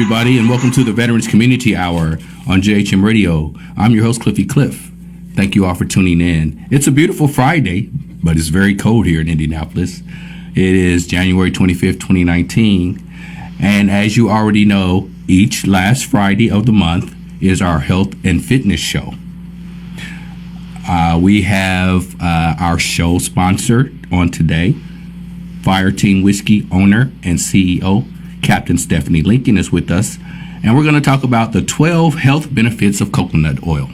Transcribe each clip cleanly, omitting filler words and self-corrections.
everybody, and welcome to the Veterans Community Hour on JHM Radio. I'm your host, Cliffy Cliff. Thank you all for tuning in. It's a beautiful Friday, but it's very cold here in Indianapolis. It is January 25th, 2019, and as you already know, each last Friday of the month is our health and fitness show. We have our show sponsored on today. Fireteam Whisky owner and CEO, Captain Stephanie Lincoln, is with us, and we're going to talk about the 12 health benefits of coconut oil.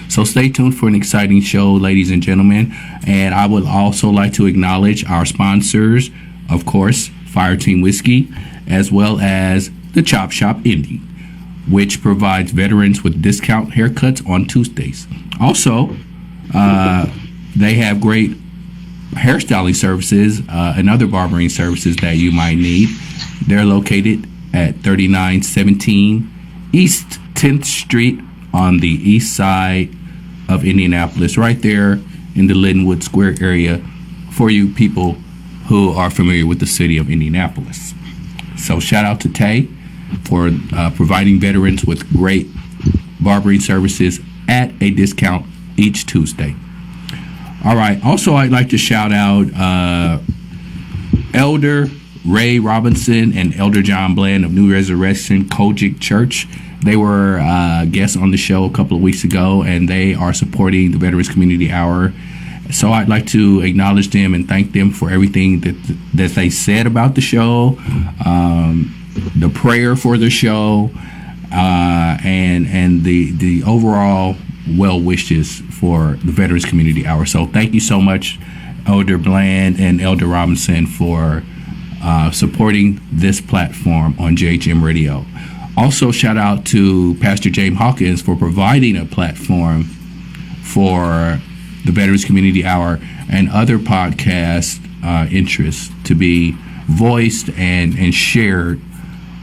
So stay tuned for an exciting show, ladies and gentlemen. And I would also like to acknowledge our sponsors, of course, Fireteam Whisky, as well as the Chop Shop Indy, which provides veterans with discount haircuts on Tuesdays. Also, they have great hairstyling services and other barbering services that you might need. They're located at 3917 East 10th Street on the east side of Indianapolis, right there in the Linwood Square area for you people who are familiar with the city of Indianapolis. So shout out to Tay for providing veterans with great barbering services at a discount each Tuesday. All right. Also, I'd like to shout out Elder Ray Robinson and Elder John Bland of New Resurrection Kojic Church. They were guests on the show a couple of weeks ago, and they are supporting the Veterans Community Hour. So I'd like to acknowledge them and thank them for everything that they said about the show, the prayer for the show, and the overall well wishes for the Veterans Community Hour. So thank you so much, Elder Bland and Elder Robinson, for supporting this platform on JHM Radio. Also, shout out to Pastor James Hawkins for providing a platform for the Veterans Community Hour and other podcast interests to be voiced and shared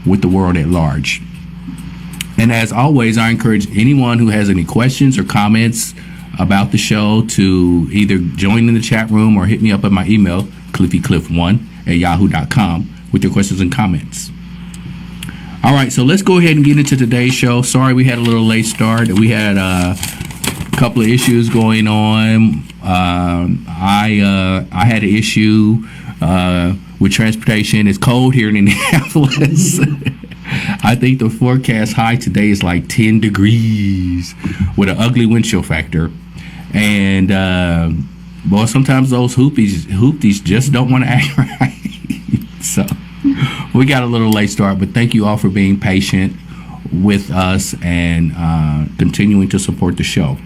with the world at large. And as always, I encourage anyone who has any questions or comments about the show to either join in the chat room or hit me up at my email, cliffycliff1@yahoo.com, with your questions and comments. All right, so let's go ahead and get into today's show. Sorry we had a little late start. We had a couple of issues going on. I had an issue with transportation. It's cold here in Indianapolis. I think the forecast high today is like 10 degrees with an ugly wind chill factor. And, boy, sometimes those hoopties just don't want to act right. So we got a little late start, but thank you all for being patient with us and continuing to support the show.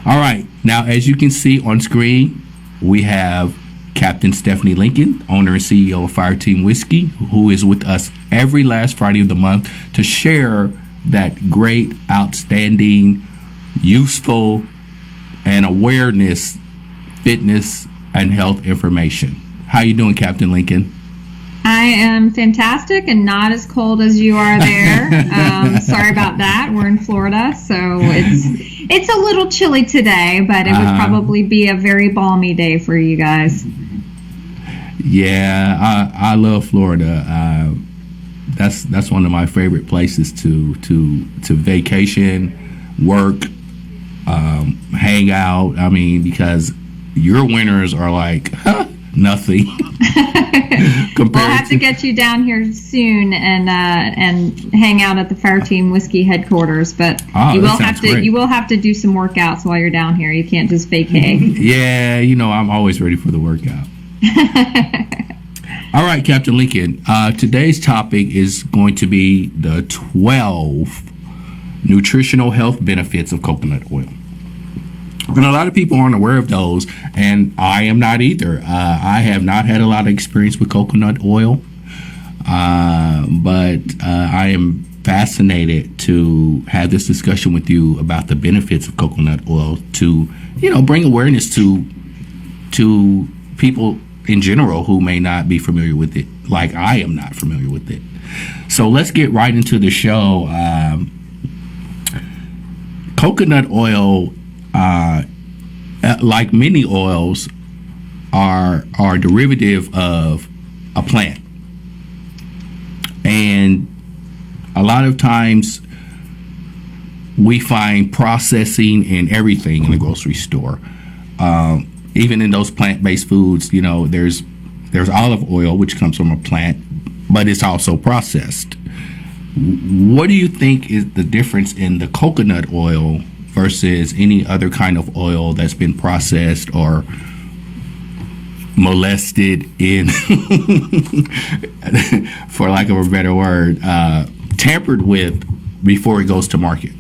All right. Now, as you can see on screen, we have Captain Stephanie Lincoln, owner and CEO of Fireteam Whisky, who is with us every last Friday of the month to share that great, outstanding, useful, and awareness, fitness, and health information. How you doing, Captain Lincoln? I am fantastic and not as cold as you are there. Sorry about that. We're in Florida, so it's a little chilly today, but it would probably be a very balmy day for you guys. Yeah, I love Florida. That's one of my favorite places to vacation, work, hang out. I mean, because your winters are like nothing. We'll have to get you down here soon and hang out at the Fireteam Whisky headquarters. But you will have to do some workouts while you're down here. You can't just vacay. Yeah, I'm always ready for the workout. All right, Captain Lincoln. Today's topic is going to be the 12 nutritional health benefits of coconut oil. And a lot of people aren't aware of those, and I am not either. I have not had a lot of experience with coconut oil, but I am fascinated to have this discussion with you about the benefits of coconut oil to, bring awareness to people in general who may not be familiar with it, like I am not familiar with it. So let's get right into the show. Coconut oil, like many oils, are derivative of a plant, and a lot of times we find processing in everything in the grocery store. Even in those plant-based foods, there's olive oil, which comes from a plant, but it's also processed. What do you think is the difference in the coconut oil versus any other kind of oil that's been processed or molested in, for lack of a better word, tampered with before it goes to market?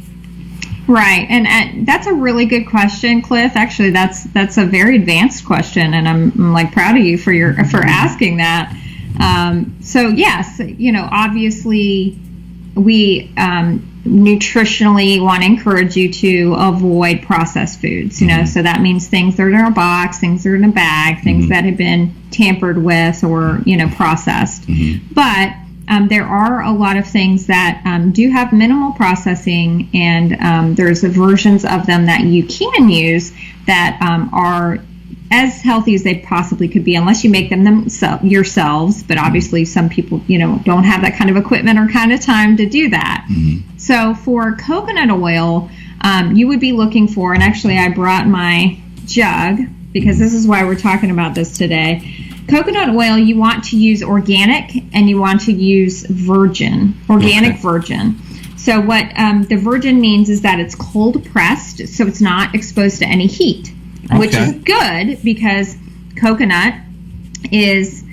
Right, and that's a really good question, Cliff. Actually, that's a very advanced question, and I'm like proud of you for asking that. So yes, obviously we nutritionally want to encourage you to avoid processed foods. So that means things that are in a box, things that are in a bag, things that have been tampered with or processed. But there are a lot of things that do have minimal processing, and there's versions of them that you can use that are as healthy as they possibly could be, unless you make them yourselves. But obviously, some people, don't have that kind of equipment or kind of time to do that. So for coconut oil, you would be looking for, and actually I brought my jug because this is why we're talking about this today. Coconut oil, you want to use organic and you want to use virgin, virgin. So what the virgin means is that it's cold pressed, so it's not exposed to any heat, which is good because coconut is,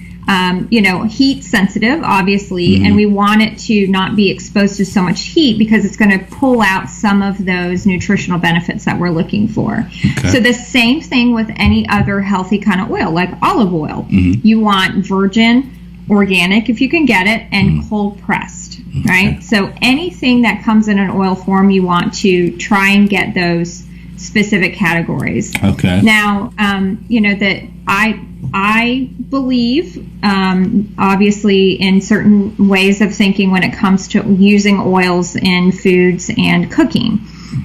heat sensitive, obviously, and we want it to not be exposed to so much heat because it's going to pull out some of those nutritional benefits that we're looking for. So the same thing with any other healthy kind of oil, like olive oil. You want virgin, organic if you can get it, and cold pressed, right? So anything that comes in an oil form, you want to try and get those specific categories. Now, that I believe, obviously, in certain ways of thinking when it comes to using oils in foods and cooking.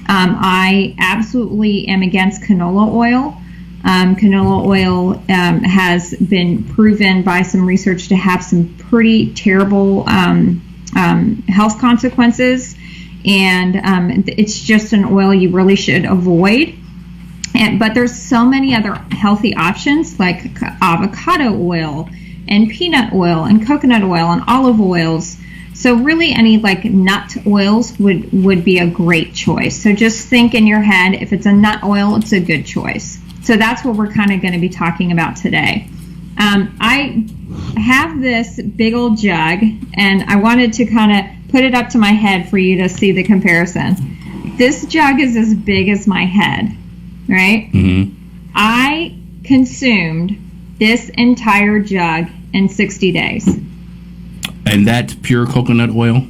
I absolutely am against canola oil. Canola oil has been proven by some research to have some pretty terrible health consequences, and it's just an oil you really should avoid. But there's so many other healthy options like avocado oil and peanut oil and coconut oil and olive oils. So really any like nut oils would be a great choice. So just think in your head, if it's a nut oil, it's a good choice. So that's what we're kind of going to be talking about today. I have this big old jug, and I wanted to kind of put it up to my head for you to see the comparison. This jug is as big as my head. Right? I consumed this entire jug in 60 days. And that's pure coconut oil?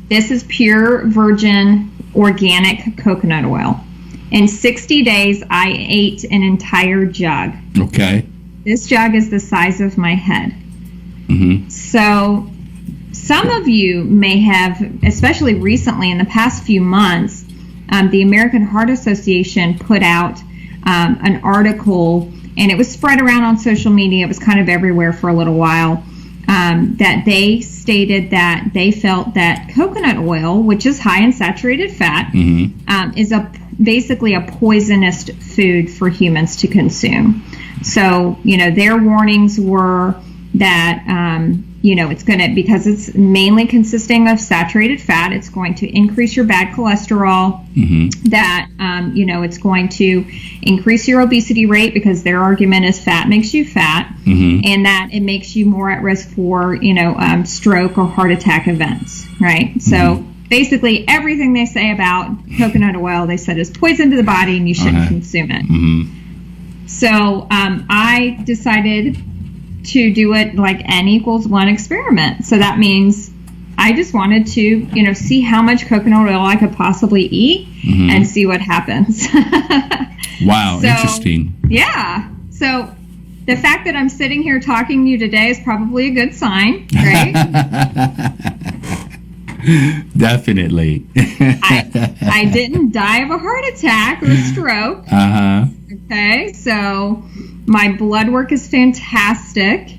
This is pure virgin organic coconut oil. In 60 days, I ate an entire jug. This jug is the size of my head. So some of you may have, especially recently in the past few months, the American Heart Association put out an article, and it was spread around on social media. It was kind of everywhere for a little while, that they stated that they felt that coconut oil, which is high in saturated fat, is basically a poisonous food for humans to consume. So, their warnings were that it's going to, because it's mainly consisting of saturated fat, it's going to increase your bad cholesterol, that, it's going to increase your obesity rate because their argument is fat makes you fat, and that it makes you more at risk for, stroke or heart attack events, right? So basically everything they say about coconut oil, they said is poison to the body and you shouldn't consume it. So I decided to do it like N=1 experiment. So that means I just wanted to, see how much coconut oil I could possibly eat and see what happens. Wow, so, interesting. Yeah. So the fact that I'm sitting here talking to you today is probably a good sign, right? Definitely. I didn't die of a heart attack or a stroke. Okay, so my blood work is fantastic.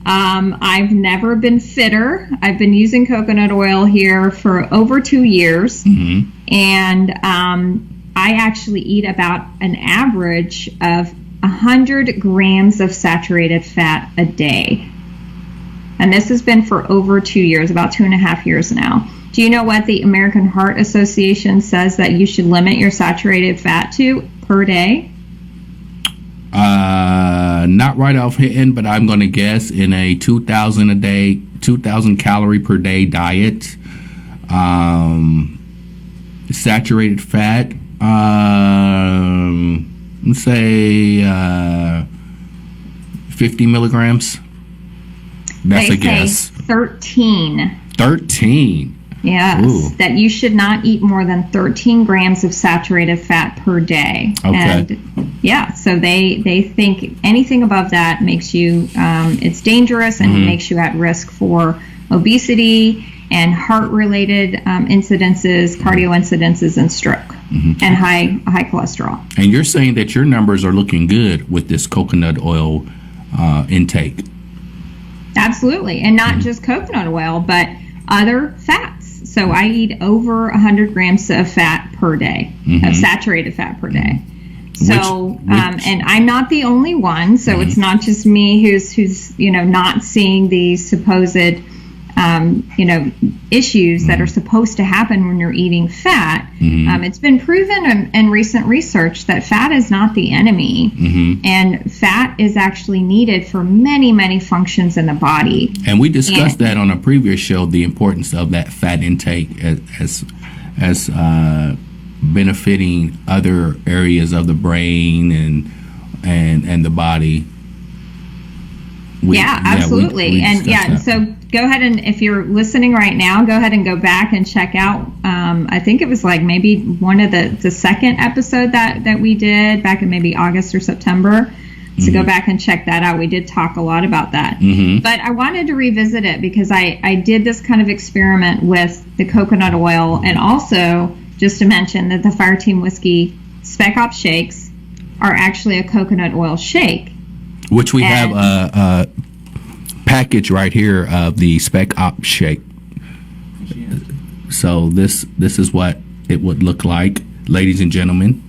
I've never been fitter. I've been using coconut oil here for over 2 years. Mm-hmm. And I actually eat about an average of 100 grams of saturated fat a day. And this has been for over 2 years, about 2.5 years now. Do you know what the American Heart Association says that you should limit your saturated fat to per day? Not right off hitting, but I'm going to guess in a 2,000 a day, 2,000 calorie per day diet. Saturated fat, let's say 50 milligrams. That's they a guess. 13. 13. Yes, Ooh. that you should not eat more than 13 grams of saturated fat per day. Okay. And yeah, so they think anything above that makes you, it's dangerous and makes you at risk for obesity and heart-related incidences, cardio incidences, and stroke, and high cholesterol. And you're saying that your numbers are looking good with this coconut oil intake. Absolutely, and not just coconut oil, but other fats. So I eat over 100 grams of fat per day, of saturated fat per day. So, and I'm not the only one. So it's not just me who's not seeing these supposed issues that are supposed to happen when you're eating fat. It's been proven in recent research that fat is not the enemy, and fat is actually needed for many, many functions in the body. And we discussed that on a previous show, the importance of that fat intake as benefiting other areas of the brain and the body. Absolutely. So go ahead and if you're listening right now, go ahead and go back and check out. I think it was like maybe one of the second episode that we did back in maybe August or September. So go back and check that out. We did talk a lot about that. But I wanted to revisit it because I did this kind of experiment with the coconut oil, and also just to mention that the Fireteam Whiskey Spec Ops shakes are actually a coconut oil shake. Which we have a package right here of the Spec Ops shake. So this is what it would look like, ladies and gentlemen.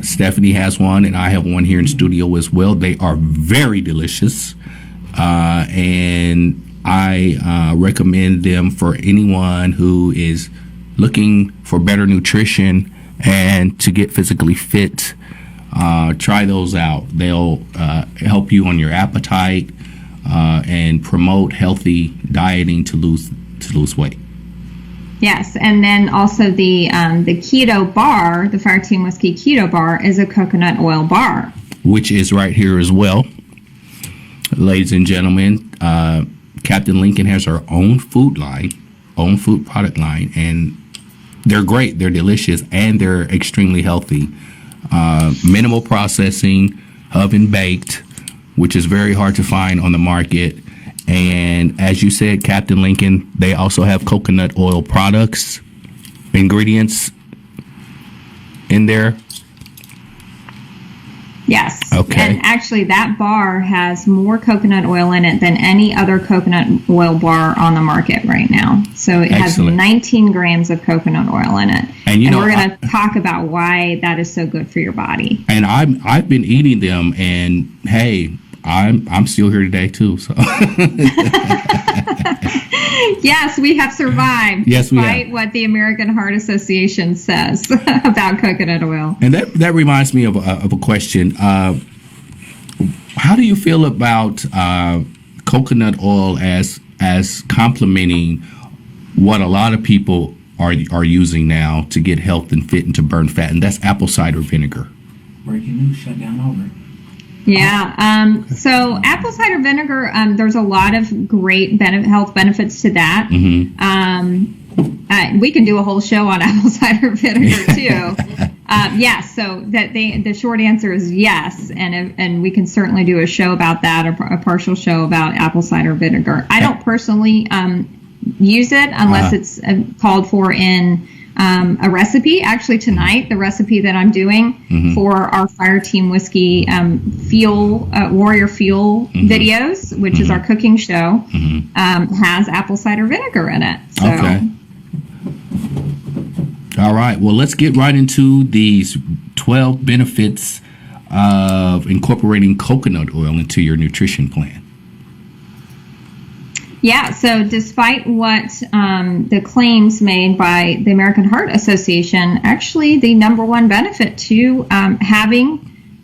Stephanie has one, and I have one here in studio as well. They are very delicious, and I recommend them for anyone who is looking for better nutrition and to get physically fit. Try those out. They'll help you on your appetite and promote healthy dieting to lose weight. Yes, and then also the keto bar, the Fireteam Whiskey Keto Bar, is a coconut oil bar, which is right here as well, ladies and gentlemen. Captain Lincoln has our own food product line, and they're great. They're delicious, and they're extremely healthy. Minimal processing, oven baked, which is very hard to find on the market. And as you said, Captain Lincoln, they also have coconut oil products, ingredients in there. Yes. Okay. And actually, that bar has more coconut oil in it than any other coconut oil bar on the market right now. So it has 19 grams of coconut oil in it. And we're going to talk about why that is so good for your body. And I've been eating them, and hey, I'm still here today too. So yes, we have survived. Yes, despite what the American Heart Association says about coconut oil. And that reminds me of a question. How do you feel about coconut oil as complementing what a lot of people are using now to get health and fit and to burn fat, and that's apple cider vinegar? Breaking news, shut down over. Yeah. So apple cider vinegar, there's a lot of great health benefits to that. We can do a whole show on apple cider vinegar too. Yes. So the short answer is yes, and we can certainly do a show about that, a partial show about apple cider vinegar. I don't personally use it unless it's called for in a recipe. Actually, tonight, the recipe that I'm doing for our Fireteam Whiskey Warrior Fuel videos, which is our cooking show, has apple cider vinegar in it. So. Okay. All right. Well, let's get right into these 12 benefits of incorporating coconut oil into your nutrition plan. Yeah, so despite what the claims made by the American Heart Association, actually the number one benefit to having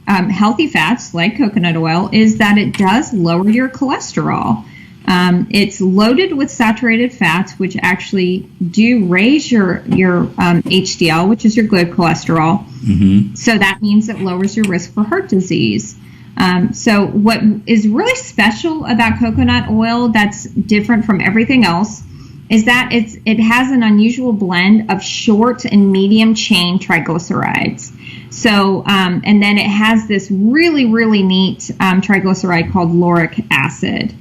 healthy fats like coconut oil is that it does lower your cholesterol. It's loaded with saturated fats, which actually do raise your HDL, which is your good cholesterol. So that means it lowers your risk for heart disease. So what is really special about coconut oil that's different from everything else is that it has an unusual blend of short and medium chain triglycerides. So, and then it has this really, really neat triglyceride called lauric acid,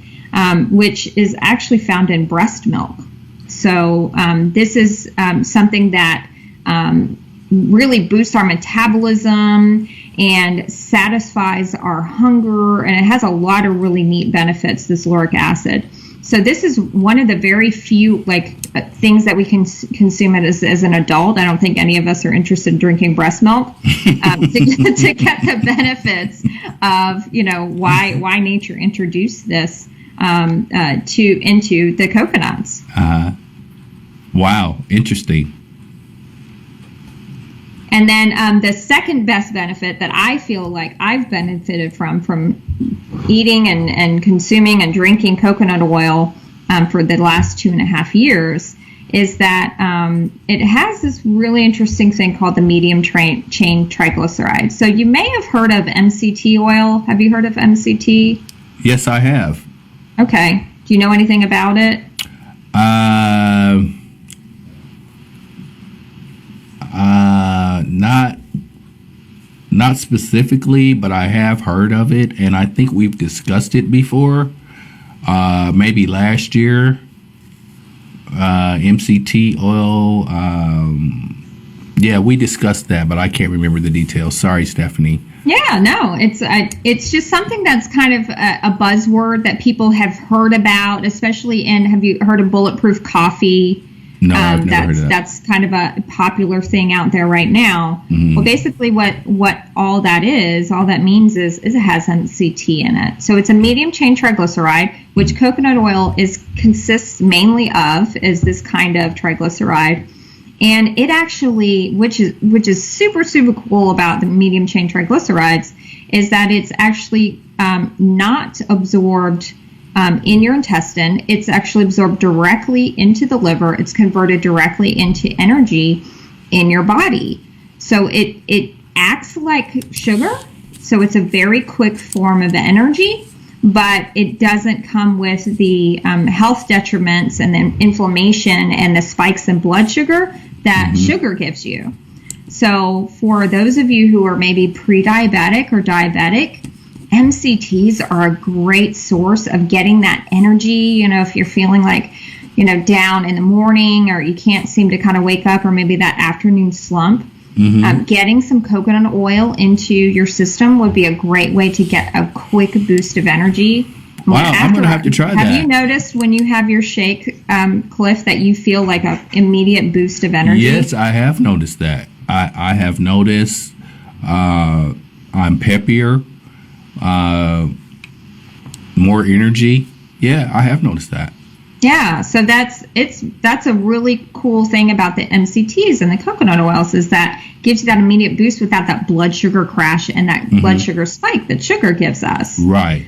which is actually found in breast milk. So this is something that really boosts our metabolism and satisfies our hunger, and it has a lot of really neat benefits, this lauric acid. So this is one of the very few things that we can consume it as an adult. I don't think any of us are interested in drinking breast milk to get the benefits of why nature introduced this into the coconuts. Wow, interesting. And then the second best benefit that I feel like I've benefited from eating and consuming and drinking coconut oil for the last 2.5 years is that it has this really interesting thing called the medium chain triglycerides. So you may have heard of MCT oil. Have you heard of MCT? Yes, I have. Okay. Do you know anything about it? Not specifically, but I have heard of it, and I think we've discussed it before. Maybe last year. MCT oil. Yeah, we discussed that, but I can't remember the details. Sorry, Stephanie. Yeah, no, it's just something that's kind of a buzzword that people have heard about, especially have you heard of bulletproof coffee? No, I've never heard of that. That's kind of a popular thing out there right now. Well, basically what all that means is it has MCT in it. So it's a medium chain triglyceride, which coconut oil consists mainly of, is this kind of triglyceride. And it actually, which is super, super cool about the medium chain triglycerides, is that it's actually not absorbed in your intestine. It's actually absorbed directly into the liver. It's converted directly into energy in your body. So it acts like sugar. So it's a very quick form of energy, but it doesn't come with the health detriments and the inflammation and the spikes in blood sugar that sugar gives you. So for those of you who are maybe pre-diabetic or diabetic, MCTs are a great source of getting that energy. If you're feeling like, down in the morning, or you can't seem to kind of wake up, or maybe that afternoon slump, getting some coconut oil into your system would be a great way to get a quick boost of energy. Wow, I'm going to have to try that. Have you noticed when you have your shake, Cliff, that you feel like an immediate boost of energy? Yes, I have noticed that. I have noticed I'm peppier, more energy. Yeah, I have noticed that. Yeah, so that's a really cool thing about the MCTs and the coconut oils, is that gives you that immediate boost without that blood sugar crash and that blood sugar spike that sugar gives us. Right.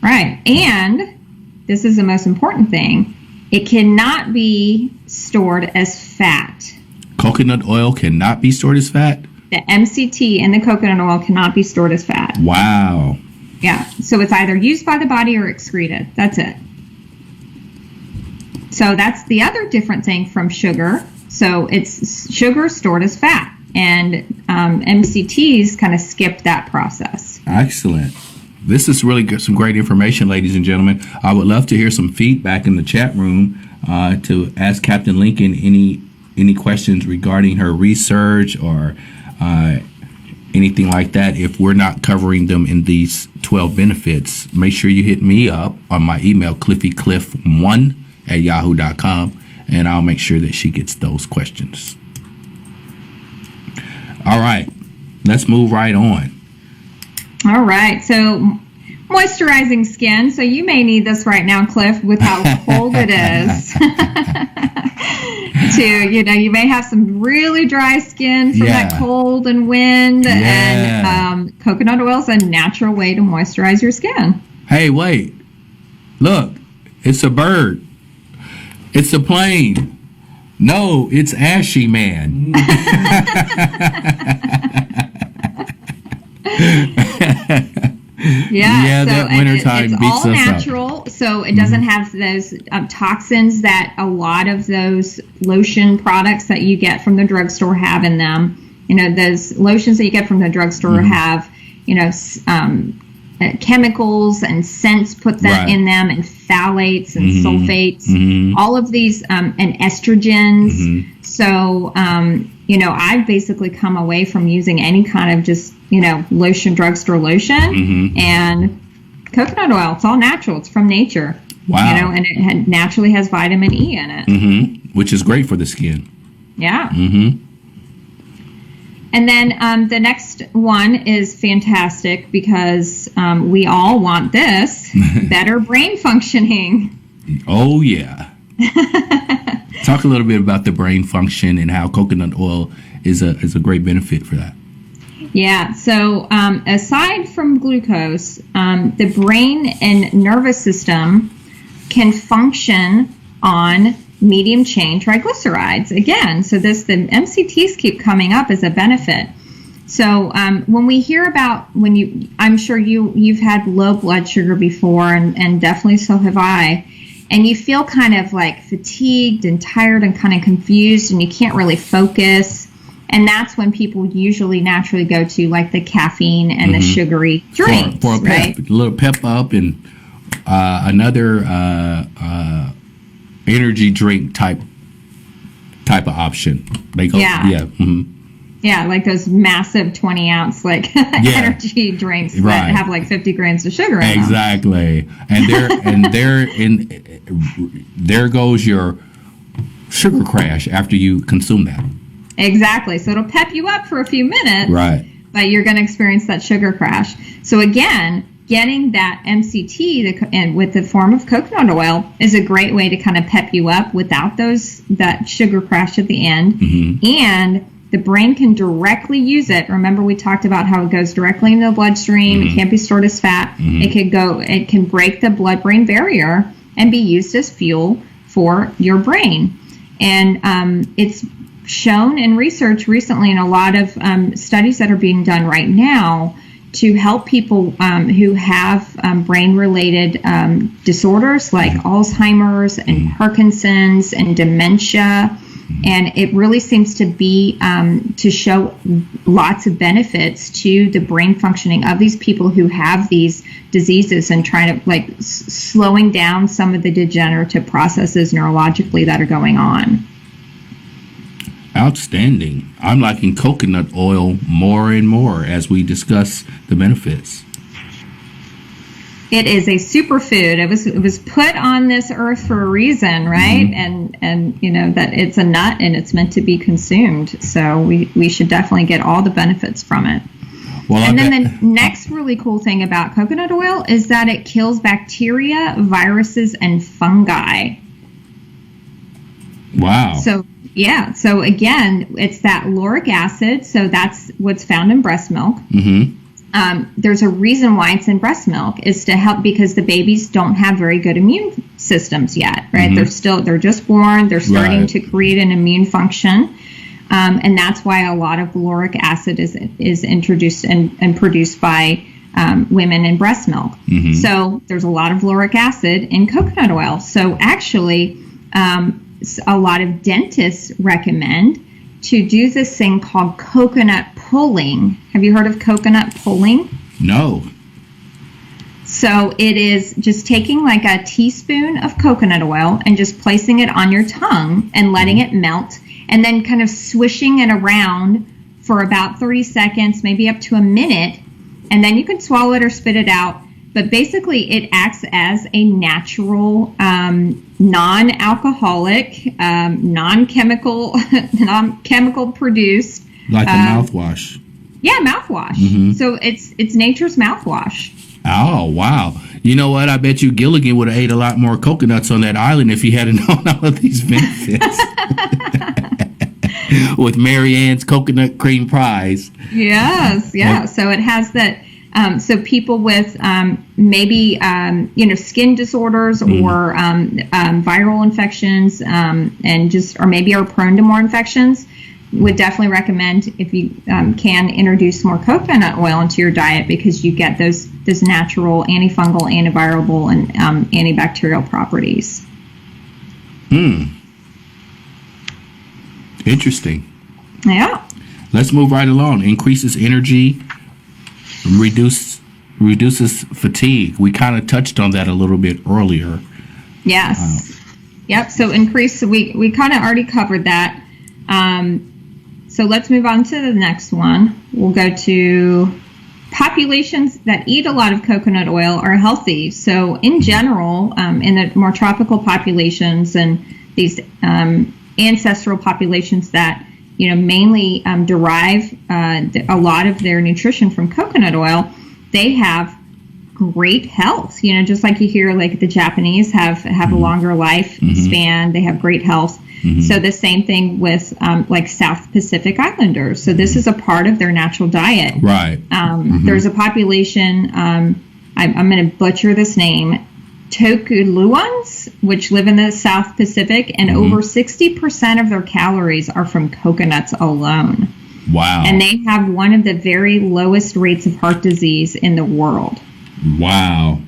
And this is the most important thing. It cannot be stored as fat. Coconut oil cannot be stored as fat? The MCT in the coconut oil cannot be stored as fat. Wow. Yeah, so it's either used by the body or excreted. That's it. So that's the other different thing from sugar. So it's sugar stored as fat, and MCTs kind of skip that process. Excellent. This is really good, some great information, ladies and gentlemen. I would love to hear some feedback in the chat room to ask Captain Lincoln any questions regarding her research or anything like that, if we're not covering them in these 12 benefits, make sure you hit me up on my email, cliffycliff1@yahoo.com, and I'll make sure that she gets those questions. All right, let's move right on. All right, so moisturizing skin. So you may need this right now, Cliff, with how cold it is. You may have some really dry skin from that cold and wind, and coconut oil is a natural way to moisturize your skin. Hey, wait. Look, it's a bird. It's a plane. No, it's Ashy Man. Yeah, so that wintertime it's beats all us natural, so it doesn't have those toxins that a lot of those lotion products that you get from the drugstore have in them. Those lotions that you get from the drugstore have, chemicals and scents put that in them, and phthalates and sulfates, all of these, and estrogens. So, I've basically come away from using any kind of just, lotion, drugstore lotion, and coconut oil. It's all natural. It's from nature. Wow. And it naturally has vitamin E in it. Which is great for the skin. Yeah. And then the next one is fantastic because we all want this, better brain functioning. Oh, yeah. Talk a little bit about the brain function and how coconut oil is a great benefit for that. Yeah, so aside from glucose, the brain and nervous system can function on medium chain triglycerides again. So the MCTs keep coming up as a benefit. So when we hear about I'm sure you've had low blood sugar before, and definitely so have I, and you feel kind of like fatigued and tired and kind of confused, and you can't really focus. And that's when people usually naturally go to like the caffeine and the sugary drinks, for a pep, right? A little pep up, and another energy drink type of option. They go, Yeah, like those massive 20-ounce energy drinks that have like 50 grams of sugar in them. Exactly, and there goes your sugar crash after you consume that. Exactly. So it'll pep you up for a few minutes, right? But you're going to experience that sugar crash. So again, getting that MCT and with the form of coconut oil is a great way to kind of pep you up without that sugar crash at the end. And the brain can directly use it. Remember, we talked about how it goes directly into the bloodstream. It can't be stored as fat. It can break the blood-brain barrier and be used as fuel for your brain. And it's shown in research recently, in a lot of studies that are being done right now, to help people who have brain-related disorders like Alzheimer's and Parkinson's and dementia. And it really seems to be to show lots of benefits to the brain functioning of these people who have these diseases, and trying to slowing down some of the degenerative processes neurologically that are going on. Outstanding. I'm liking coconut oil more and more as we discuss the benefits. It is a superfood. It was put on this earth for a reason, right? And that it's a nut and it's meant to be consumed. So we should definitely get all the benefits from it. Well, and then the next really cool thing about coconut oil is that it kills bacteria, viruses, and fungi. Wow. So again, it's that lauric acid. So that's what's found in breast milk. There's a reason why it's in breast milk, is to help, because the babies don't have very good immune systems yet, right? They're just born. They're starting to create an immune function. And that's why a lot of lauric acid is introduced and produced by women in breast milk. So there's a lot of lauric acid in coconut oil. So actually, a lot of dentists recommend to do this thing called coconut pulling. Have you heard of coconut pulling? No. So it is just taking like a teaspoon of coconut oil and just placing it on your tongue and letting it melt, and then kind of swishing it around for about 30 seconds, maybe up to a minute, and then you can swallow it or spit it out. But basically, it acts as a natural, non-alcoholic, non-chemical produced, like a mouthwash. Yeah, mouthwash. So it's nature's mouthwash. Oh, wow. You know what? I bet you Gilligan would have ate a lot more coconuts on that island if he had known all of these benefits. With Mary Ann's coconut cream pies. Yes, yeah. So it has that. So people with maybe skin disorders or viral infections and or maybe are prone to more infections, would definitely recommend, if you can, introduce more coconut oil into your diet, because you get those natural antifungal, antiviral, and antibacterial properties. Interesting. Yeah. Let's move right along. Increases energy, reduces fatigue. We kind of touched on that a little bit earlier. Yes. Yep. So we kind of already covered that. So let's move on to the next one. We'll go to populations that eat a lot of coconut oil are healthy. So in general, in the more tropical populations and these ancestral populations that mainly derive a lot of their nutrition from coconut oil, they have great health. Just like you hear, like the Japanese have a longer life span. They have great health. So the same thing with like South Pacific Islanders. So this is a part of their natural diet. Right. There's a population, I'm going to butcher this name, Tokuluans, which live in the South Pacific, and over 60% of their calories are from coconuts alone. Wow. And they have one of the very lowest rates of heart disease in the world. Wow.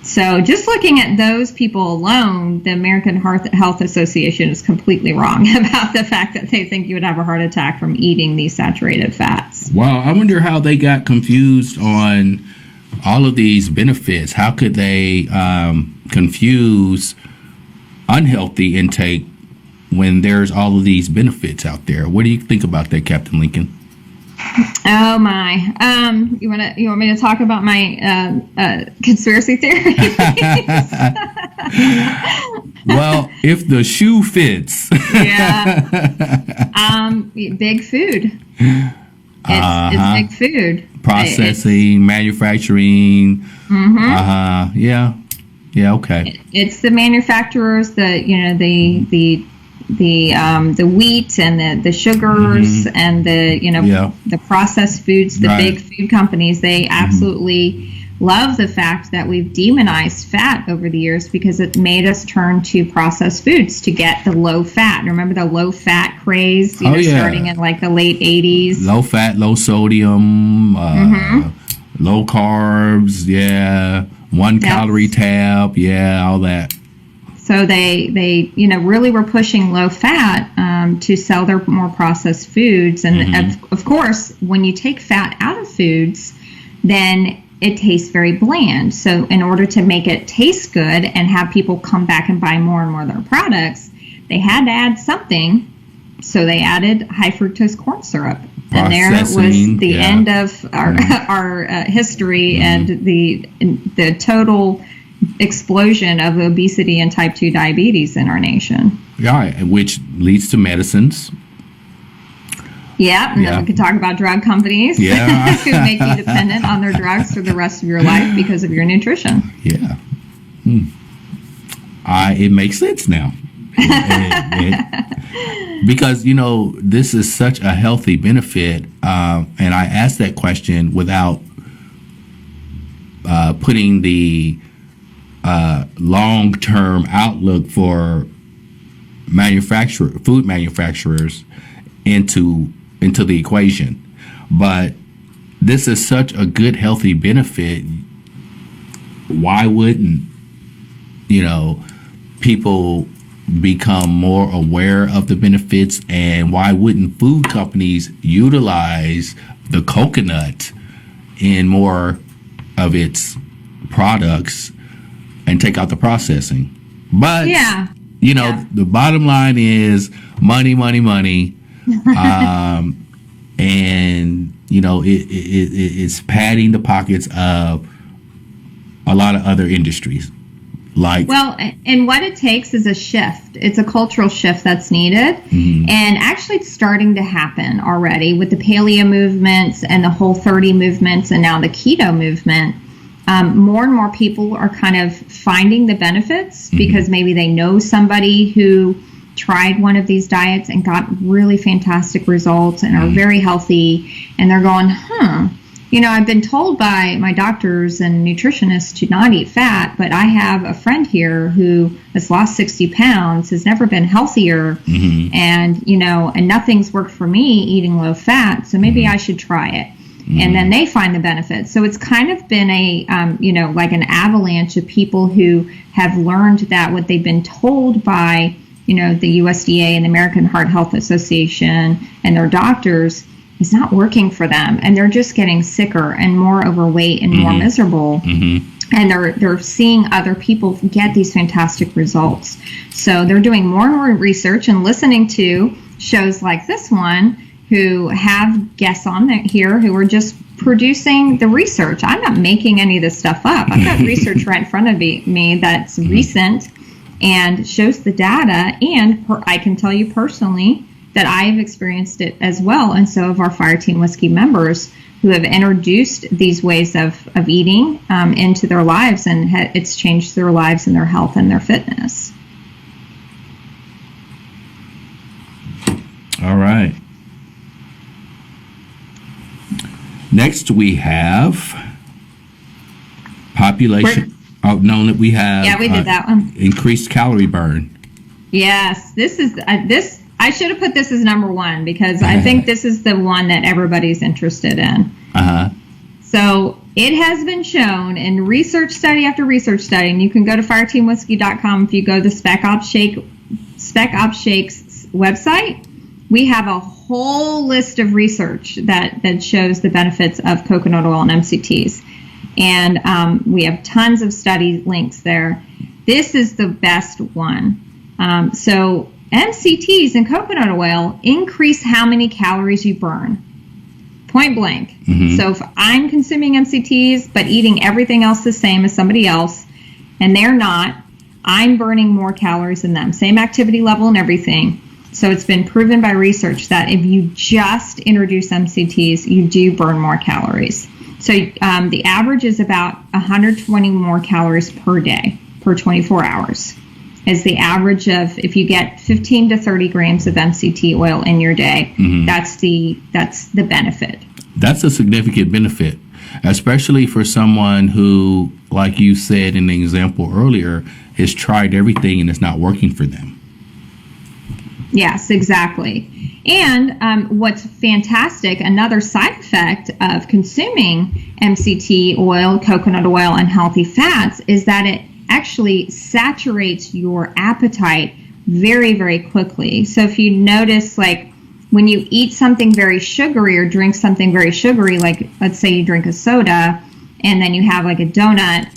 So just looking at those people alone, the American Health Association is completely wrong about the fact that they think you would have a heart attack from eating these saturated fats. Wow. I wonder how they got confused on all of these benefits. How could they confuse unhealthy intake when there's all of these benefits out there? What do you think about that, Captain Lincoln? Oh my! You want me to talk about my conspiracy theories? Well, if the shoe fits. Yeah. Big food. It's big food. Processing, manufacturing. Yeah. Okay. It's the manufacturers, the wheat and the sugars and the processed foods, the big food companies. They absolutely love the fact that we've demonized fat over the years, because it made us turn to processed foods to get the low fat. Remember the low fat craze, starting in like the late 80s? Low fat, low sodium, low carbs, 1 calorie tab, all that. So they really were pushing low fat to sell their more processed foods. And of course, when you take fat out of foods, then it tastes very bland. So in order to make it taste good and have people come back and buy more and more of their products, they had to add something. So they added high fructose corn syrup. And there was the end of our history and the total explosion of obesity and type 2 diabetes in our nation. Yeah, which leads to medicines. Yeah, and then we could talk about drug companies who make you dependent on their drugs for the rest of your life because of your nutrition. Yeah. It makes sense now. Because, this is such a healthy benefit, and I asked that question without putting the long-term outlook for food manufacturers into the equation. But this is such a good, healthy benefit. Why wouldn't, people become more aware of the benefits, and why wouldn't food companies utilize the coconut in more of its products and take out the processing? But You know, the bottom line is money, money, money. And, you know, it's padding the pockets of a lot of other industries. Well, and what it takes is a shift. It's a cultural shift that's needed. Mm-hmm. And actually it's starting to happen already with the paleo movements and the Whole30 movements and now the keto movement. More and more people are kind of finding the benefits because maybe they know somebody who tried one of these diets and got really fantastic results and are very healthy. And they're going, you know, I've been told by my doctors and nutritionists to not eat fat, but I have a friend here who has lost 60 pounds, has never been healthier, and, you know, and nothing's worked for me eating low fat, so maybe I should try it. And then they find the benefits. So it's kind of been a, you know, like an avalanche of people who have learned that what they've been told by, you know, the USDA and the American Heart Health Association and their doctors is not working for them, and they're just getting sicker and more overweight and more miserable. And they're seeing other people get these fantastic results. So they're doing more and more research and listening to shows like this one who have guests on here who are just producing the research. I'm not making any of this stuff up. I've got research right in front of me that's recent and shows the data, and I can tell you personally that I have experienced it as well, and so have our Fireteam Whiskey members who have introduced these ways of eating into their lives, and it's changed their lives and their health and their fitness. All right. Next we have population. We have. Yeah, we did that one. Increased calorie burn. Yes, this is this. I should have put this as number one because I think this is the one that everybody's interested in. So it has been shown in research study after research study, and you can go to fireteamwhiskey.com if you go to the Spec Ops Shake's website. We have a whole list of research that shows the benefits of coconut oil and MCTs. And we have tons of study links there. This is the best one. So MCTs and coconut oil increase how many calories you burn. Point blank. So if I'm consuming MCTs but eating everything else the same as somebody else, and they're not, I'm burning more calories than them. Same activity level and everything. So it's been proven by research that if you just introduce MCTs, you do burn more calories. So the average is about 120 more calories per day, per 24 hours. Is the average of if you get 15 to 30 grams of MCT oil in your day, that's the benefit. That's a significant benefit, especially for someone who, like you said in the example earlier, has tried everything and it's not working for them. Yes, exactly. And what's fantastic, another side effect of consuming MCT oil, coconut oil, and healthy fats is that it actually saturates your appetite very, very quickly. So if you notice, like when you eat something very sugary or drink something very sugary, like let's say you drink a soda and then you have like a donut,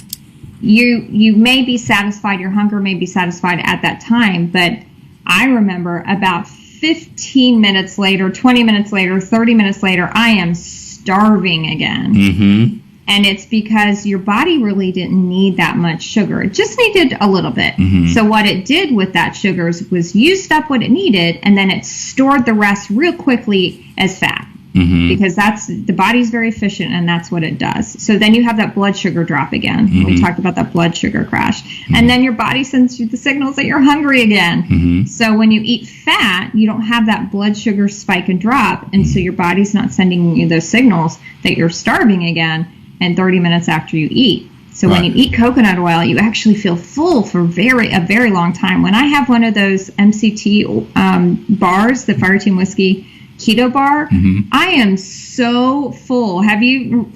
you may be satisfied, your hunger may be satisfied at that time, but I remember about 15 minutes later, 20 minutes later, 30 minutes later, I am starving again. And it's because your body really didn't need that much sugar. It just needed a little bit. So what it did with that sugar was used up what it needed, and then it stored the rest real quickly as fat. Because the body's very efficient, and that's what it does. So then you have that blood sugar drop again. We talked about that blood sugar crash. And then your body sends you the signals that you're hungry again. So when you eat fat, you don't have that blood sugar spike and drop, and so your body's not sending you those signals that you're starving again and 30 minutes after you eat. So when you eat coconut oil, you actually feel full for a very long time. When I have one of those MCT bars, the Fireteam Whiskey Keto Bar, I am so full. Have you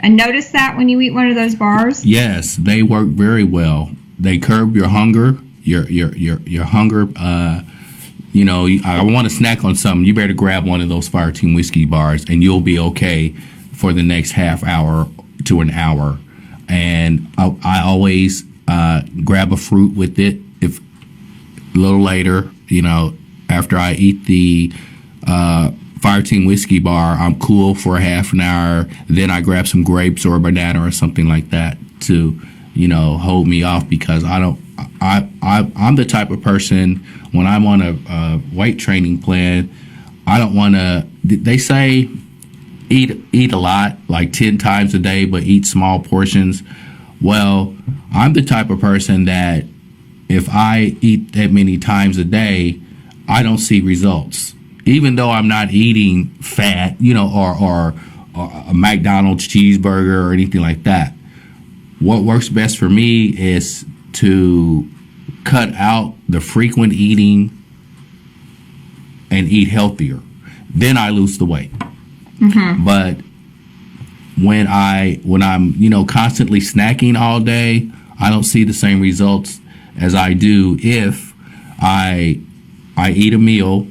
noticed that when you eat one of those bars? Yes, they work very well. They curb your hunger. Your hunger. You know, I want to snack on something. You better grab one of those Fireteam Whiskey bars, and you'll be okay for the next half hour to an hour. And I always grab a fruit with it. If a little later, after I eat the Fireteam whiskey bar, I'm cool for a half an hour. Then I grab some grapes or a banana or something like that to, hold me off, because I'm the type of person, when I'm on a weight training plan, I don't want to. They say eat a lot, like 10 times a day, but eat small portions. Well, I'm the type of person that if I eat that many times a day, I don't see results. Even though I'm not eating fat, or a McDonald's cheeseburger or anything like that. What works best for me is to cut out the frequent eating and eat healthier. Then I lose the weight. Mm-hmm. But when I'm constantly snacking all day, I don't see the same results as I do if I eat a meal,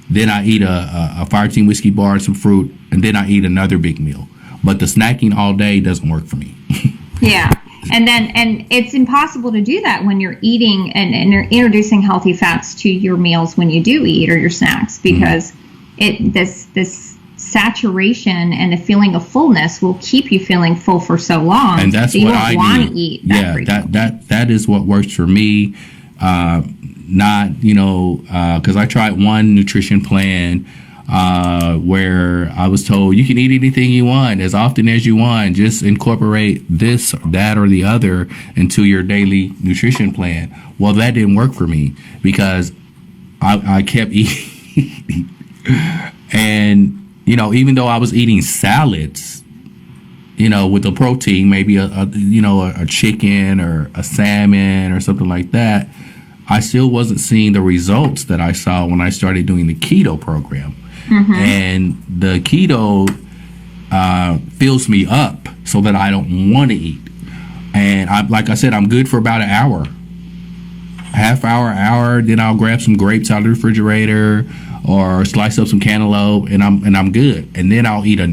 then I eat a Fireteam whiskey bar and some fruit, and then I eat another big meal. But the snacking all day doesn't work for me. Yeah. And it's impossible to do that when you're eating and you're introducing healthy fats to your meals when you do eat, or your snacks, because this saturation and the feeling of fullness will keep you feeling full for so long. And that's what I want to eat. That is what works for me. Not, because I tried one nutrition plan where I was told you can eat anything you want as often as you want. Just incorporate this, that, or the other into your daily nutrition plan. Well, that didn't work for me, because I kept eating. And, even though I was eating salads, with the protein, maybe a chicken or a salmon or something like that, I still wasn't seeing the results that I saw when I started doing the keto program. Mm-hmm. And the keto fills me up so that I don't want to eat. And like I said, I'm good for about an hour, half hour. Then I'll grab some grapes out of the refrigerator or slice up some cantaloupe, and I'm good. And then I'll eat a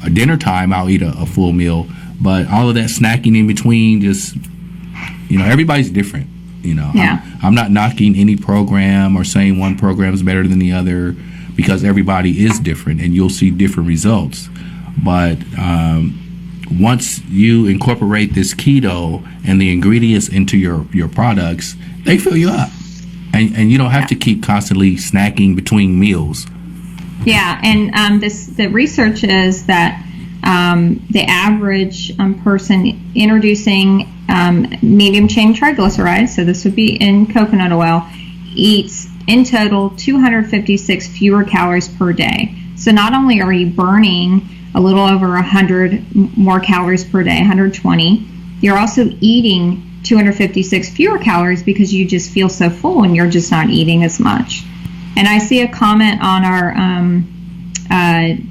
dinner time. I'll eat a full meal. But all of that snacking in between, just everybody's different. Yeah. I'm not knocking any program or saying one program is better than the other, because everybody is different and you'll see different results. But once you incorporate this keto and the ingredients into your products, they fill you up. And you don't have to keep constantly snacking between meals. Yeah, and the research is that the average person introducing medium chain triglycerides, so this would be in coconut oil, eats in total 256 fewer calories per day. So not only are you burning a little over 100 more calories per day, 120, you're also eating 256 fewer calories because you just feel so full and you're just not eating as much. And I see a comment on our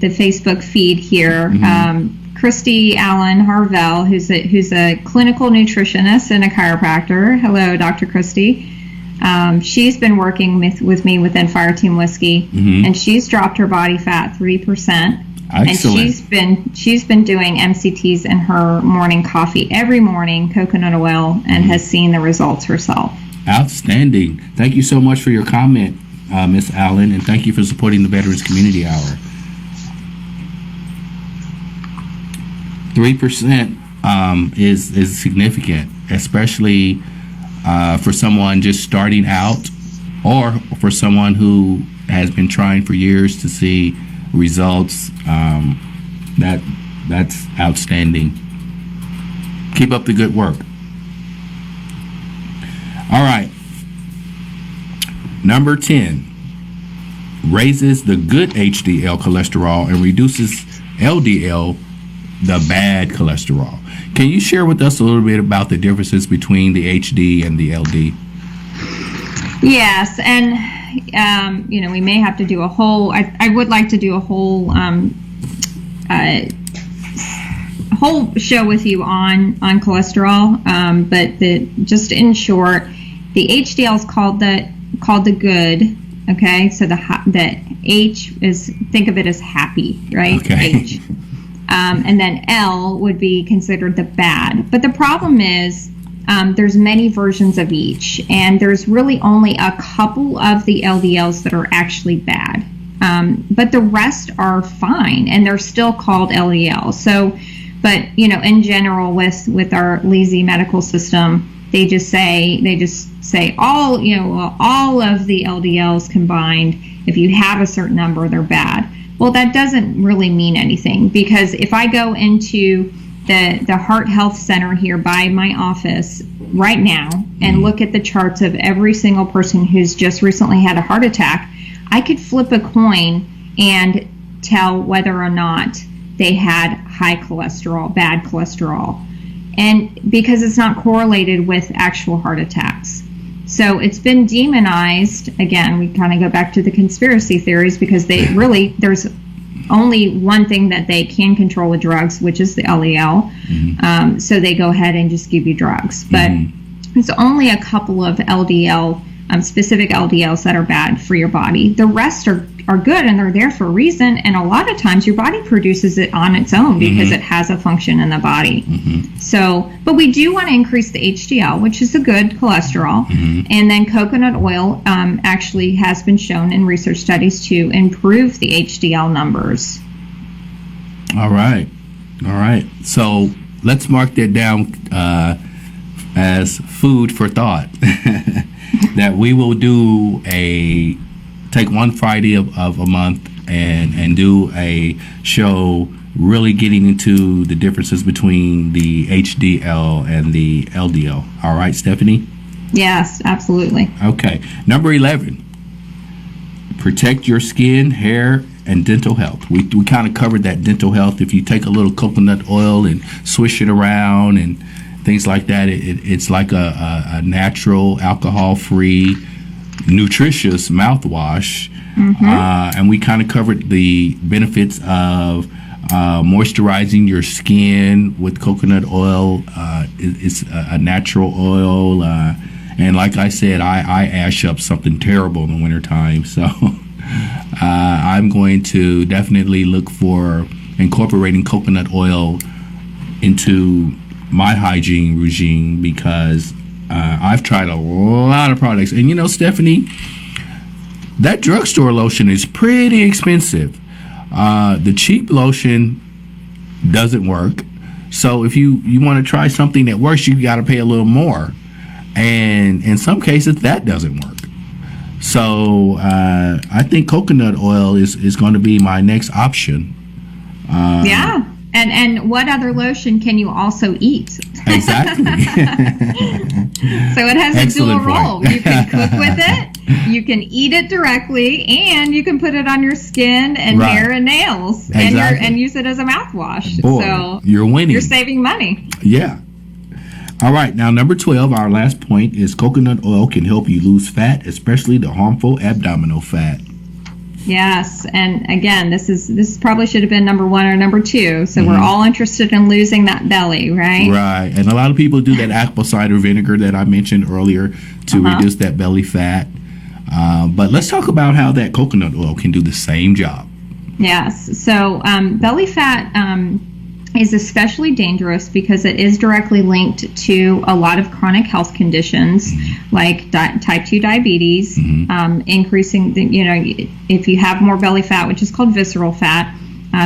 the Facebook feed here. Mm-hmm. Christy Allen Harvell, who's a clinical nutritionist and a chiropractor. Hello, Dr. Christy. She's been working with me within Fireteam Whiskey, mm-hmm. and she's dropped her body fat 3%. Excellent. And she's been doing MCTs in her morning coffee every morning, coconut oil, and mm-hmm. has seen the results herself. Outstanding. Thank you so much for your comment, Ms. Allen, and thank you for supporting the Veterans Community Hour. 3% is significant, especially for someone just starting out, or for someone who has been trying for years to see results. That's outstanding. Keep up the good work. All right. Number 10, raises the good HDL cholesterol and reduces LDL, the bad cholesterol. Can you share with us a little bit about the differences between the HD and the LD? Yes, and we may have to do a whole. I would like to do a whole whole show with you on cholesterol. But just in short, the HDL is called the good. Okay, so the H is, think of it as happy, right? Okay. H. And then L would be considered the bad. But the problem is there's many versions of each, and there's really only a couple of the LDLs that are actually bad. But the rest are fine, and they're still called LDL. So, but in general, with our lazy medical system, they just say all of the LDLs combined. If you have a certain number, they're bad. Well, that doesn't really mean anything, because if I go into the Heart Health Center here by my office right now and look at the charts of every single person who's just recently had a heart attack, I could flip a coin and tell whether or not they had high cholesterol, bad cholesterol, and because it's not correlated with actual heart attacks. So it's been demonized. Again, we kind of go back to the conspiracy theories, because there's only one thing that they can control with drugs, which is the LDL. So they go ahead and just give you drugs. But it's only a couple of LDL, specific LDLs that are bad for your body. The rest are good, and they're there for a reason. And a lot of times your body produces it on its own because it has a function in the body. So, but we do want to increase the HDL, which is a good cholesterol. And then coconut oil actually has been shown in research studies to improve the HDL numbers. All right. So let's mark that down as food for thought. That we will take one Friday of a month and do a show really getting into the differences between the HDL and the LDL. All right, Stephanie? Yes, absolutely. Okay. Number 11, protect your skin, hair, and dental health. We kind of covered that dental health. If you take a little coconut oil and swish it around and things like that, it's like a natural, alcohol-free, nutritious mouthwash. And we kind of covered the benefits of moisturizing your skin with coconut oil. It's a natural oil. And like I said, I ash up something terrible in the wintertime. So I'm going to definitely look for incorporating coconut oil into my hygiene regime, because I've tried a lot of products. And Stephanie, that drugstore lotion is pretty expensive. The cheap lotion doesn't work. So if you want to try something that works, you got to pay a little more. And in some cases, that doesn't work. So I think coconut oil is going to be my next option. Yeah. And what other lotion can you also eat? Exactly. So it has Excellent a dual role. point. You can cook with it, you can eat it directly, and you can put it on your skin and Right. hair and nails, Exactly. and use it as a mouthwash. Boy, so you're winning. You're saving money. Yeah. All right. Now, number 12, our last point is coconut oil can help you lose fat, especially the harmful abdominal fat. Yes, and again, this probably should have been number 1 or number 2. So we're all interested in losing that belly, right? Right. And a lot of people do that apple cider vinegar that I mentioned earlier to reduce that belly fat. But let's talk about how that coconut oil can do the same job. Yes. So belly fat is especially dangerous because it is directly linked to a lot of chronic health conditions like type 2 diabetes, increasing, if you have more belly fat, which is called visceral fat,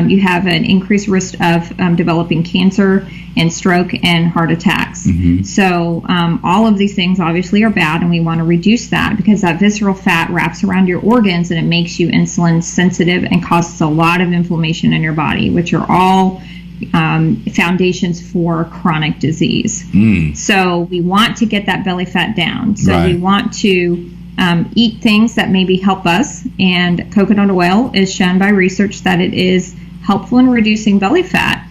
you have an increased risk of developing cancer and stroke and heart attacks. So all of these things obviously are bad, and we want to reduce that because that visceral fat wraps around your organs and it makes you insulin sensitive and causes a lot of inflammation in your body, which are all foundations for chronic disease. So we want to get that belly fat down. So we want to eat things that maybe help us, and coconut oil is shown by research that it is helpful in reducing belly fat.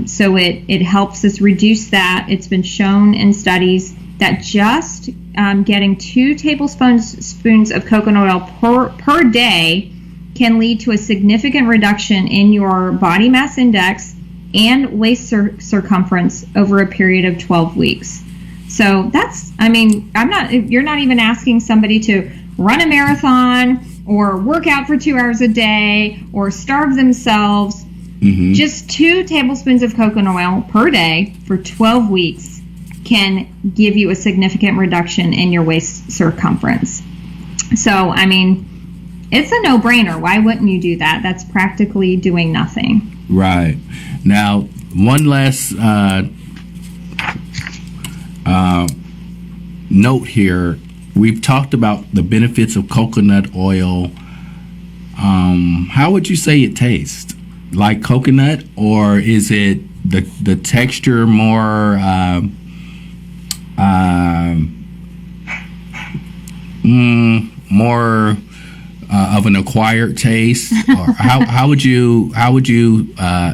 So it helps us reduce that. It's been shown in studies that just getting 2 tablespoons of coconut oil per day can lead to a significant reduction in your body mass index and waist circumference over a period of 12 weeks. So you're not even asking somebody to run a marathon or work out for 2 hours a day or starve themselves. Just 2 tablespoons of coconut oil per day for 12 weeks can give you a significant reduction in your waist circumference. So, I mean, it's a no-brainer. Why wouldn't you do that? That's practically doing nothing. Right. Now, one last note here. We've talked about the benefits of coconut oil. How would you say it tastes? Like coconut, or is it the texture more more of an acquired taste? Or how would you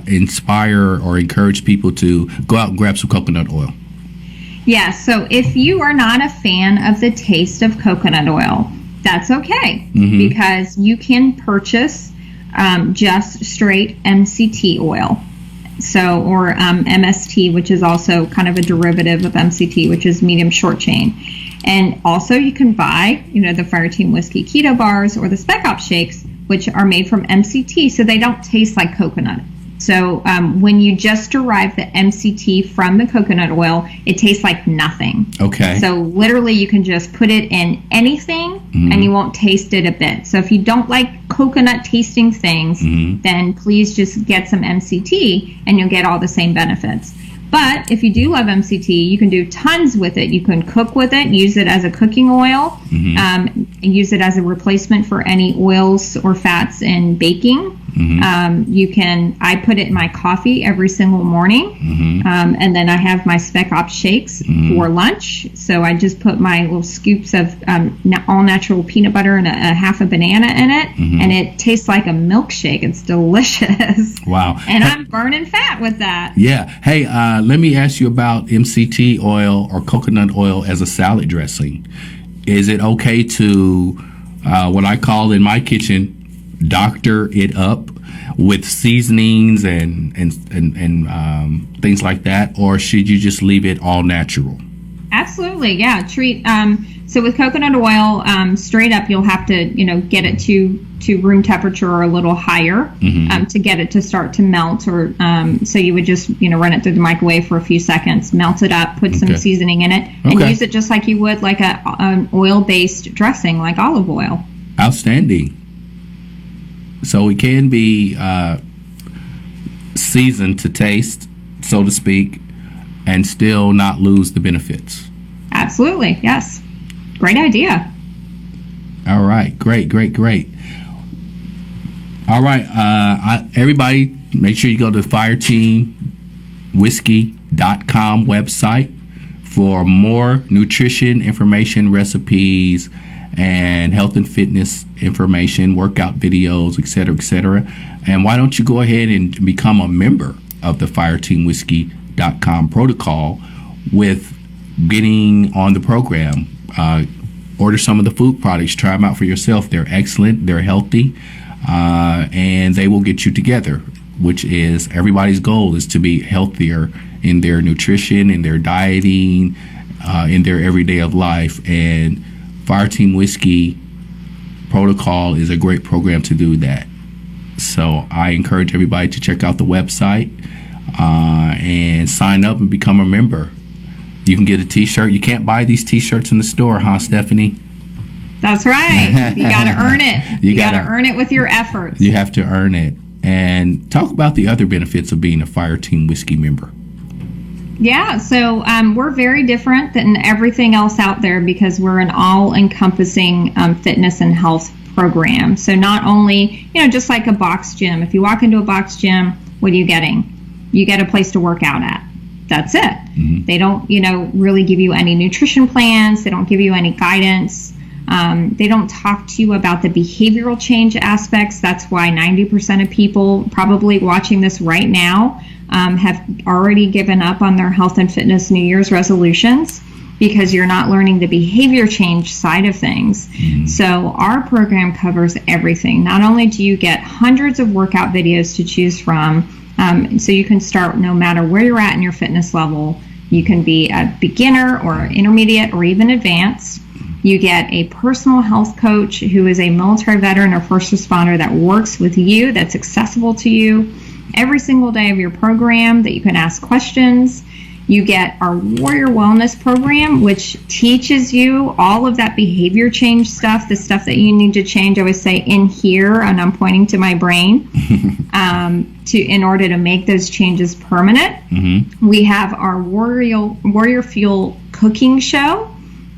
inspire or encourage people to go out and grab some coconut oil? Yeah, so if you are not a fan of the taste of coconut oil, that's okay, because you can purchase just straight MCT oil. So, or MST, which is also kind of a derivative of MCT, which is medium short chain. And also you can buy, the Fireteam Whiskey Keto Bars or the Spec Ops Shakes, which are made from MCT, so they don't taste like coconut. So when you just derive the MCT from the coconut oil, it tastes like nothing. Okay. So literally you can just put it in anything and you won't taste it a bit. So if you don't like coconut tasting things, then please just get some MCT and you'll get all the same benefits. But if you do love MCT, you can do tons with it. You can cook with it, use it as a cooking oil, use it as a replacement for any oils or fats in baking. I put it in my coffee every single morning. And then I have my Spec Ops shakes for lunch. So I just put my little scoops of all natural peanut butter and a half a banana in it. And it tastes like a milkshake. It's delicious. Wow. And I'm burning fat with that. Yeah. Hey, let me ask you about MCT oil or coconut oil as a salad dressing. Is it okay to, what I call in my kitchen, doctor it up with seasonings and things like that, or should you just leave it all natural? Absolutely, yeah. So with coconut oil, straight up, you'll have to get it to room temperature or a little higher to get it to start to melt. Or so you would just run it through the microwave for a few seconds, melt it up, put some seasoning in it, and use it just like you would like an oil-based dressing, like olive oil. Outstanding. So it can be seasoned to taste, so to speak, and still not lose the benefits. Absolutely, yes. Great idea. All right, great. All right, everybody, make sure you go to the fireteamwhiskey.com website for more nutrition information, recipes, and health and fitness information, workout videos, etc. And why don't you go ahead and become a member of the fireteamwhiskey.com protocol with getting on the program. Order some of the food products, try them out for yourself. They're excellent, they're healthy, and they will get you together, which is everybody's goal is to be healthier in their nutrition, in their dieting, in their everyday of life. And Fireteam Whiskey Protocol is a great program to do that. So I encourage everybody to check out the website and sign up and become a member. You can get a t-shirt. You can't buy these t-shirts in the store, huh, Stephanie? That's right. You got to earn it. You got to earn it with your efforts. You have to earn it. And talk about the other benefits of being a Fireteam Whiskey member. Yeah, so we're very different than everything else out there because we're an all-encompassing fitness and health program. So not only, just like a box gym. If you walk into a box gym, what are you getting? You get a place to work out at. That's it. They don't, really give you any nutrition plans. They don't give you any guidance. They don't talk to you about the behavioral change aspects. That's why 90% of people probably watching this right now have already given up on their health and fitness New Year's resolutions because you're not learning the behavior change side of things. So our program covers everything. Not only do you get hundreds of workout videos to choose from, so you can start no matter where you're at in your fitness level. You can be a beginner or intermediate or even advanced. You get a personal health coach who is a military veteran or first responder that works with you, that's accessible to you every single day of your program, that you can ask questions. You get our Warrior Wellness Program, which teaches you all of that behavior change stuff, the stuff that you need to change. I always say in here, and I'm pointing to my brain, in order to make those changes permanent. Mm-hmm. We have our Warrior Fuel cooking show.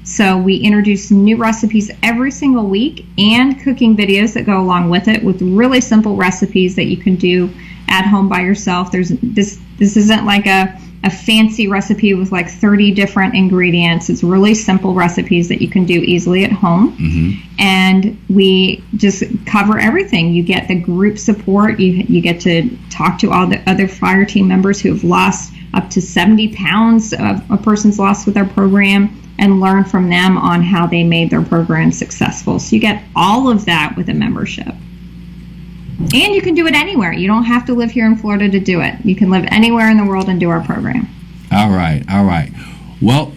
So we introduce new recipes every single week and cooking videos that go along with it, with really simple recipes that you can do at home by yourself. This isn't like a fancy recipe with like 30 different ingredients. It's really simple recipes that you can do easily at home. Mm-hmm. And we just cover everything. You get the group support. You get to talk to all the other Fireteam members who have lost up to 70 pounds of a person's lost with our program, and learn from them on how they made their program successful. So you get all of that with a membership. And you can do it anywhere. You don't have to live here in Florida to do it. You can live anywhere in the world and do our program. All right. Well,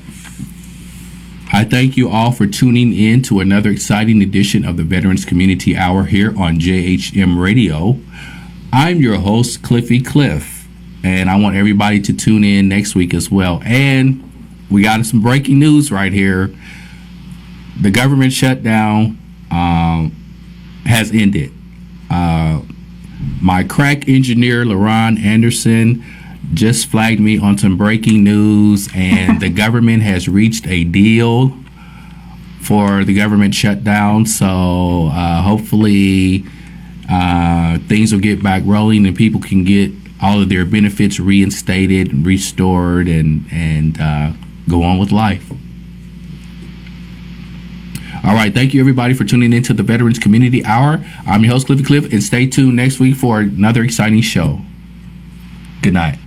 I thank you all for tuning in to another exciting edition of the Veterans Community Hour here on JHM Radio. I'm your host, Cliff, and I want everybody to tune in next week as well. And we got some breaking news right here. The government shutdown has ended. My crack engineer, LaRon Anderson, just flagged me on some breaking news, and the government has reached a deal for the government shutdown. So hopefully things will get back rolling and people can get all of their benefits reinstated and restored and go on with life. All right, thank you everybody for tuning in to the Veterans Community Hour. I'm your host, Cliff, and stay tuned next week for another exciting show. Good night.